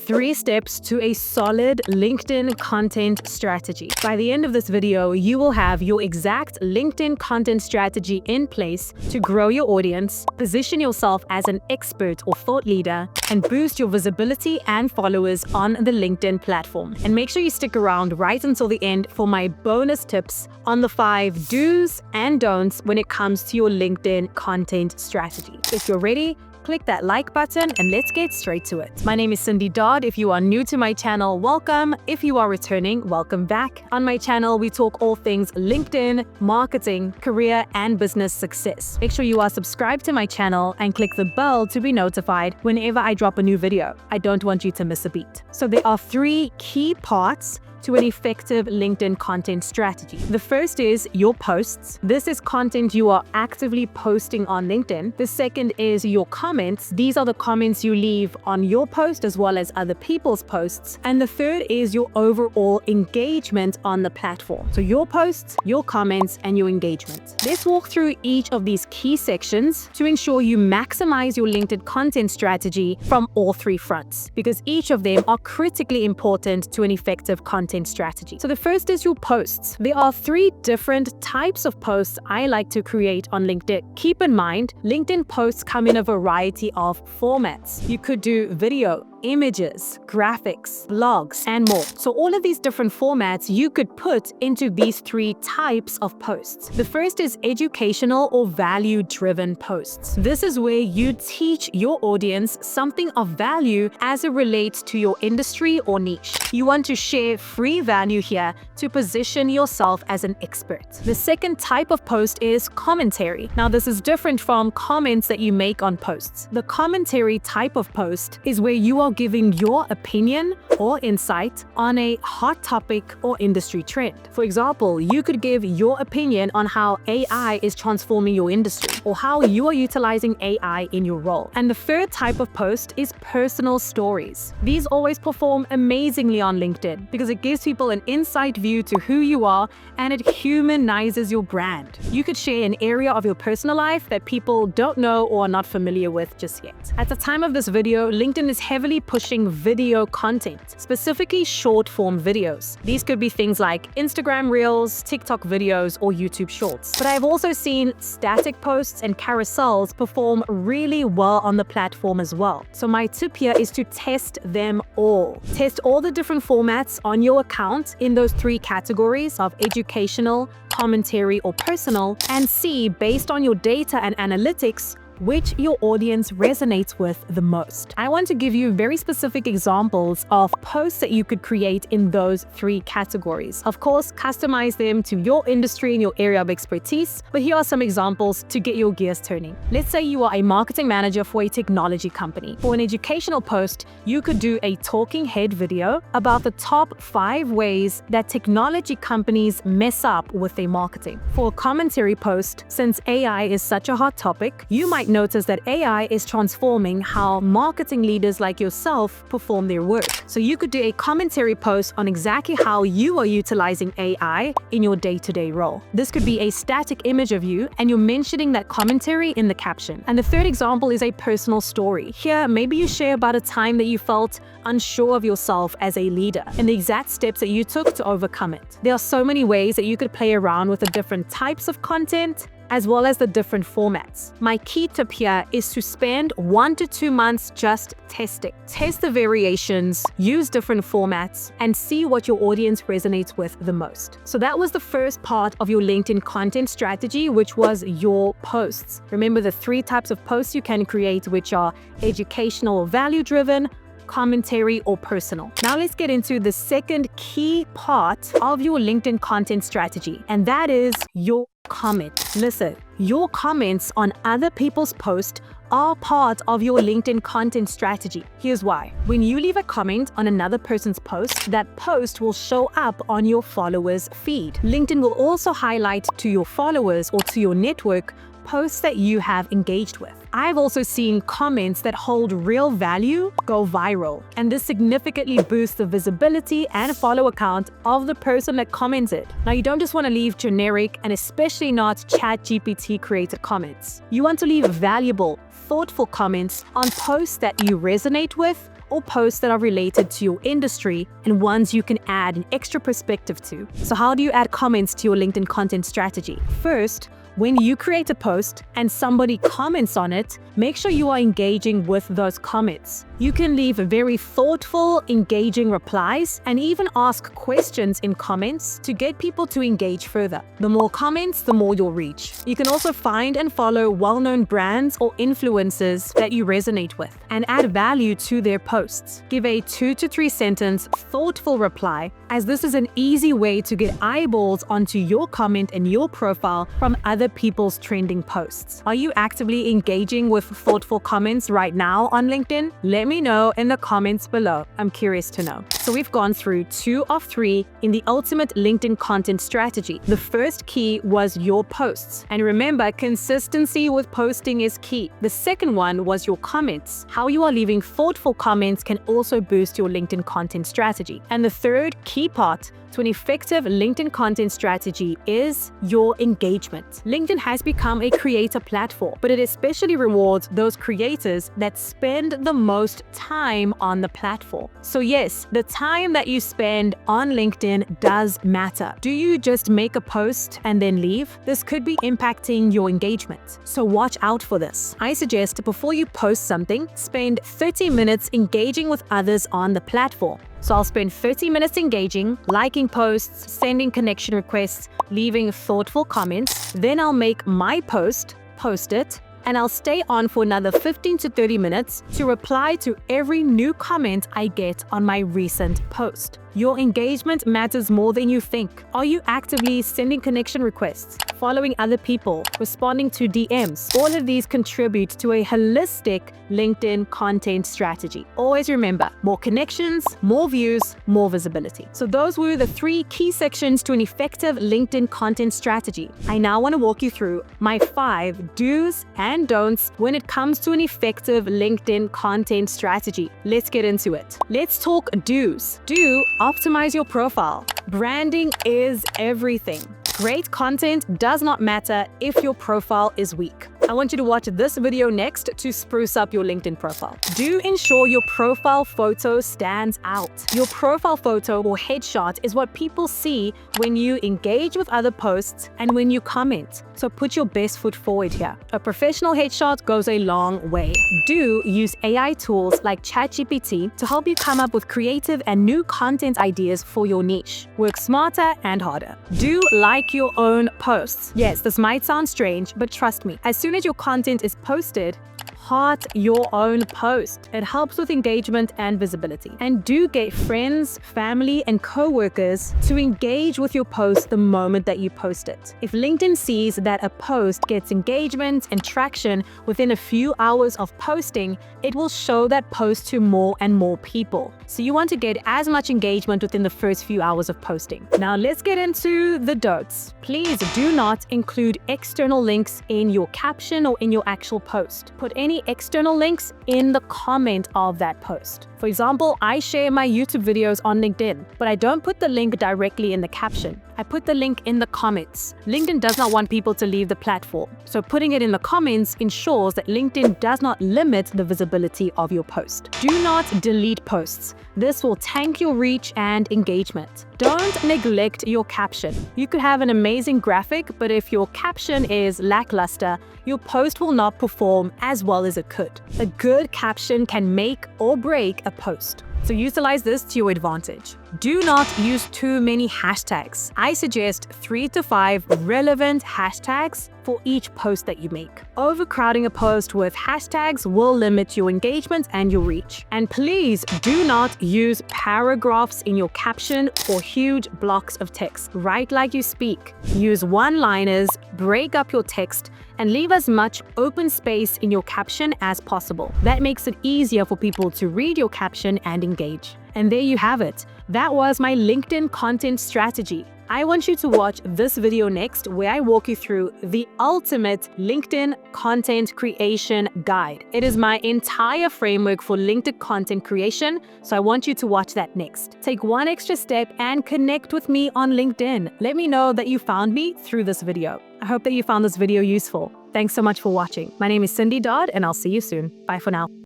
3 steps to a solid LinkedIn content strategy. By the end of this video, you will have your exact LinkedIn content strategy in place to grow your audience, position yourself as an expert or thought leader, and boost your visibility and followers on the LinkedIn platform. And make sure you stick around right until the end for my bonus tips on the 5 do's and don'ts when it comes to your LinkedIn content strategy. If you're ready, click that like button and let's get straight to it. My name is Dodd. If you are new to my channel, welcome. If you are returning, welcome back. On my channel, we talk all things LinkedIn, marketing, career, and business success. Make sure you are subscribed to my channel and click the bell to be notified whenever I drop a new video. I don't want you to miss a beat. So there are 3 key parts to an effective LinkedIn content strategy. The first is your posts. This is content you are actively posting on LinkedIn. The second is your comments. These are the comments you leave on your post as well as other people's posts. And the third is your overall engagement on the platform. So your posts, your comments, and your engagement. Let's walk through each of these key sections to ensure you maximize your LinkedIn content strategy from all 3 fronts, because each of them are critically important to an effective content strategy. So the first is your posts. There are 3 different types of posts I like to create on LinkedIn. Keep in mind, LinkedIn posts come in a variety of formats. You could do video, images, graphics, blogs, and more. So all of these different formats you could put into these 3 types of posts. The first is educational or value-driven posts. This is where you teach your audience something of value as it relates to your industry or niche. You want to share free value here to position yourself as an expert. The second type of post is commentary. Now, this is different from comments that you make on posts. The commentary type of post is where you are giving your opinion or insight on a hot topic or industry trend. For example, you could give your opinion on how AI is transforming your industry or how you are utilizing AI in your role. And the third type of post is personal stories. These always perform amazingly on LinkedIn because it gives people an inside view to who you are and it humanizes your brand. You could share an area of your personal life that people don't know or are not familiar with just yet. At the time of this video, LinkedIn is heavily pushing video content, specifically short-form videos. These could be things like Instagram Reels, TikTok videos, or YouTube Shorts. But I've also seen static posts and carousels perform really well on the platform as well. So my tip here is to test them all. Test all the different formats on your account in those 3 categories of educational, commentary, or personal, and see, based on your data and analytics, which your audience resonates with the most. I want to give you very specific examples of posts that you could create in those 3 categories. Of course, customize them to your industry and your area of expertise, but here are some examples to get your gears turning. Let's say you are a marketing manager for a technology company. For an educational post, you could do a talking head video about the top 5 ways that technology companies mess up with their marketing. For a commentary post, since AI is such a hot topic, you might notice that AI is transforming how marketing leaders like yourself perform their work. So you could do a commentary post on exactly how you are utilizing AI in your day-to-day role. This could be a static image of you and you're mentioning that commentary in the caption. And the third example is a personal story. Here, maybe you share about a time that you felt unsure of yourself as a leader and the exact steps that you took to overcome it. There are so many ways that you could play around with the different types of content as well as the different formats. My key tip here is to spend 1 to 2 months just testing. Test the variations, use different formats, and see what your audience resonates with the most. So that was the first part of your LinkedIn content strategy, which was your posts. Remember the 3 types of posts you can create, which are educational or value-driven, commentary, or personal. Now let's get into the second key part of your LinkedIn content strategy, and that is your comment. Listen, your comments on other people's posts are part of your LinkedIn content strategy. Here's why. When you leave a comment on another person's post, that post will show up on your followers' feed. LinkedIn will also highlight to your followers or to your network posts that you have engaged with. I've also seen comments that hold real value go viral, and this significantly boosts the visibility and follow count of the person that commented. Now, you don't just want to leave generic and especially not ChatGPT created comments. You want to leave valuable, thoughtful comments on posts that you resonate with or posts that are related to your industry and ones you can add an extra perspective to. So how do you add comments to your LinkedIn content strategy? First, when you create a post and somebody comments on it, make sure you are engaging with those comments. You can leave very thoughtful, engaging replies and even ask questions in comments to get people to engage further. The more comments, the more you'll reach. You can also find and follow well-known brands or influencers that you resonate with and add value to their posts. Give a 2 to 3 sentence, thoughtful reply, as this is an easy way to get eyeballs onto your comment and your profile from other people's trending posts. Are you actively engaging with thoughtful comments right now on LinkedIn? Let me know in the comments below. I'm curious to know. So we've gone through 2 of 3 in the ultimate LinkedIn content strategy. The first key was your posts. And remember, consistency with posting is key. The second one was your comments. How you are leaving thoughtful comments can also boost your LinkedIn content strategy. And the third key part to an effective LinkedIn content strategy is your engagement. LinkedIn has become a creator platform, but it especially rewards those creators that spend the most time on the platform. So yes, the time that you spend on LinkedIn does matter. Do you just make a post and then leave? This could be impacting your engagement. So watch out for this. I suggest before you post something, spend 30 minutes engaging with others on the platform. So I'll spend 30 minutes engaging, liking posts, sending connection requests, leaving thoughtful comments. Then I'll make my post, post it, and I'll stay on for another 15 to 30 minutes to reply to every new comment I get on my recent post. Your engagement matters more than you think. Are you actively sending connection requests, following other people, responding to DMs? All of these contribute to a holistic LinkedIn content strategy. Always remember, more connections, more views, more visibility. So those were the 3 key sections to an effective LinkedIn content strategy. I now want to walk you through my 5 do's and don'ts when it comes to an effective LinkedIn content strategy. Let's get into it. Let's talk do's. Do optimize your profile. Branding is everything. Great content does not matter if your profile is weak. I want you to watch this video next to spruce up your LinkedIn profile. Do ensure your profile photo stands out. Your profile photo or headshot is what people see when you engage with other posts and when you comment. So put your best foot forward here. A professional headshot goes a long way. Do use AI tools like ChatGPT to help you come up with creative and new content ideas for your niche. Work smarter and harder. Do like your own posts. Yes, this might sound strange, but trust me, as soon as your content is posted, heart your own post. It helps with engagement and visibility. And do get friends, family, and co-workers to engage with your post the moment that you post it. If LinkedIn sees that a post gets engagement and traction within a few hours of posting, it will show that post to more and more people. So you want to get as much engagement within the first few hours of posting. Now let's get into the don'ts. Please do not include external links in your caption or in your actual post. Put any external links in the comment of that post. For example, I share my YouTube videos on LinkedIn, but I don't put the link directly in the caption. I put the link in the comments. LinkedIn does not want people to leave the platform, so putting it in the comments ensures that LinkedIn does not limit the visibility of your post. Do not delete posts. This will tank your reach and engagement. Don't neglect your caption. You could have an amazing graphic, but if your caption is lackluster, your post will not perform as well as it could. A good caption can make or break a post. So utilize this to your advantage. Do not use too many hashtags. I suggest 3 to 5 relevant hashtags for each post that you make. Overcrowding a post with hashtags will limit your engagement and your reach. And please do not use paragraphs in your caption or huge blocks of text. Write like you speak. Use one-liners, break up your text, and leave as much open space in your caption as possible. That makes it easier for people to read your caption and engage. And there you have it. That was my LinkedIn content strategy. I want you to watch this video next where I walk you through the ultimate LinkedIn content creation guide. It is my entire framework for LinkedIn content creation, so I want you to watch that next. Take one extra step and connect with me on LinkedIn. Let me know that you found me through this video. I hope that you found this video useful. Thanks so much for watching. My name is Cindy Dodd, and I'll see you soon. Bye for now.